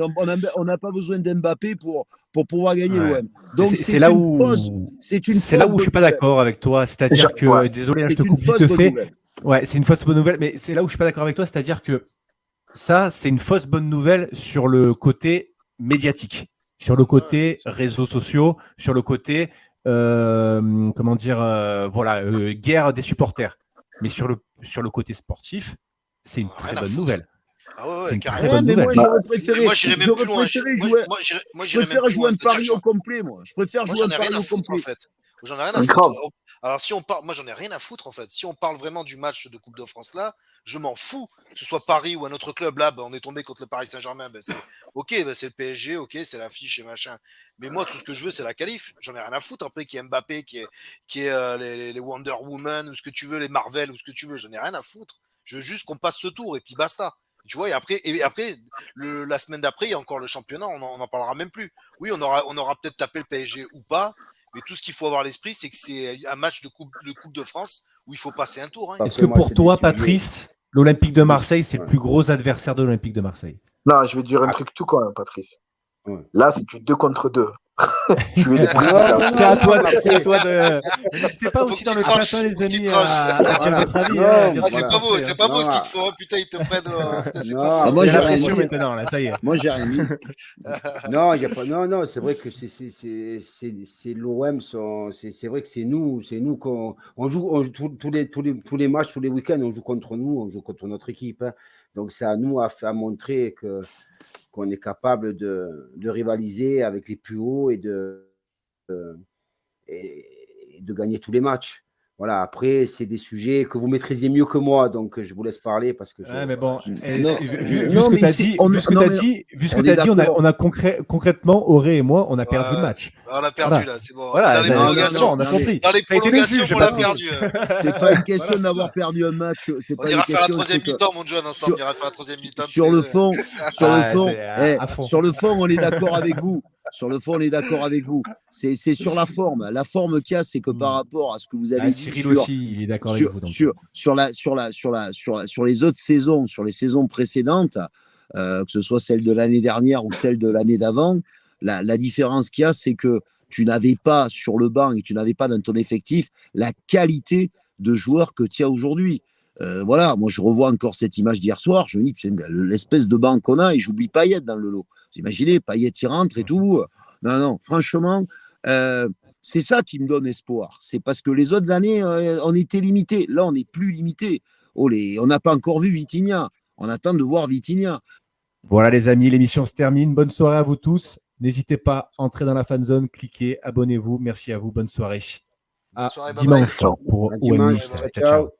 on n'a pas besoin d'Mbappé pour pouvoir gagner l'OM. Donc
c'est là où je suis pas d'accord avec toi. C'est-à-dire que, désolé, je te coupe vite fait. Ouais, c'est une fausse bonne nouvelle, mais c'est là où je suis pas d'accord avec toi. C'est-à-dire que ça, c'est une fausse bonne nouvelle sur le côté médiatique, sur le côté réseaux sociaux, sur le côté, guerre des supporters. Mais sur le côté sportif, c'est une très bonne nouvelle.
Ah ouais,
c'est une
carrément.
très bonne nouvelle.
Moi, j'aurais préféré.
Moi, j'irais même plus loin.
Je préfère jouer un pari au complet, moi. Je préfère jouer un pari au complet.
J'en ai rien à
Grave.
foutre. Alors, si on parle, moi, j'en ai rien à foutre, en fait. Si on parle vraiment du match de Coupe de France là, je m'en fous. Que ce soit Paris ou un autre club là, on est tombé contre le Paris Saint-Germain. C'est ok, c'est le PSG, ok, c'est l'affiche et machin. Mais moi, tout ce que je veux, c'est la qualif. J'en ai rien à foutre. Après, qu'il y ait Mbappé, qu'il y ait les Wonder Woman ou ce que tu veux, les Marvel ou ce que tu veux. J'en ai rien à foutre. Je veux juste qu'on passe ce tour et puis basta. Tu vois, et après la semaine d'après, il y a encore le championnat, on en parlera même plus. Oui, on aura peut-être tapé le PSG ou pas, mais tout ce qu'il faut avoir à l'esprit, c'est que c'est un match de coupe de France où il faut passer un tour. Hein.
Est-ce que pour toi, Patrice, l'Olympique de Marseille, c'est le plus gros adversaire de l'Olympique de Marseille?
Non, je vais te dire un truc tout quand même, Patrice. Là, c'est du 2 contre 2.
C'est à toi de. N'hésitez pas aussi dans le chat, les amis, à dire votre avis.
C'est pas beau ce qu'ils te font. Putain, ils te prennent.
Moi,
j'ai l'impression maintenant, là, ça y est.
Moi, j'ai rien mis.
Non, il y a pas. Non, c'est vrai que c'est l'OM. C'est vrai que c'est nous qu'on joue tous les matchs, tous les week-ends, on joue contre nous, on joue contre notre équipe. Hein. Donc c'est à nous à montrer qu'on est capable de rivaliser avec les plus hauts et de gagner tous les matchs. Voilà, après, c'est des sujets que vous maîtrisez mieux que moi, donc je vous laisse parler parce que.
Mais bon, vu ce que tu as dit, on a concrètement, Auré et moi, on a perdu le match.
On a perdu là, c'est bon.
Voilà, on a compris.
Dans les prolongations, on l'a perdu.
C'est pas une question d'avoir perdu un match.
On ira faire la troisième mi-temps, mon John, ensemble. On ira faire la troisième mi-temps.
Sur le fond, on est d'accord avec vous. Sur le fond, on est d'accord avec vous. C'est sur la forme. La forme qu'il y a, c'est que par rapport à ce que vous avez dit.
Cyril aussi, il est d'accord avec vous.
Sur les autres saisons, sur les saisons précédentes, que ce soit celle de l'année dernière ou celle de l'année d'avant, la différence qu'il y a, c'est que tu n'avais pas sur le banc et tu n'avais pas dans ton effectif la qualité de joueur que tu as aujourd'hui. Voilà, moi je revois encore cette image d'hier soir, je me dis, l'espèce de banc qu'on a, et j'oublie Payet dans le lot. Vous imaginez, Payet il rentre et tout. Non, franchement, c'est ça qui me donne espoir. C'est parce que les autres années, on était limité. Là, on n'est plus limité. On n'a pas encore vu Vitinha. On attend de voir Vitinha.
Voilà les amis, l'émission se termine. Bonne soirée à vous tous. N'hésitez pas, entrez dans la fanzone, cliquez, abonnez-vous. Merci à vous, bonne soirée. À dimanche pour OM Nice. Ciao.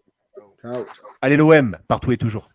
Allez l'OM, partout et toujours.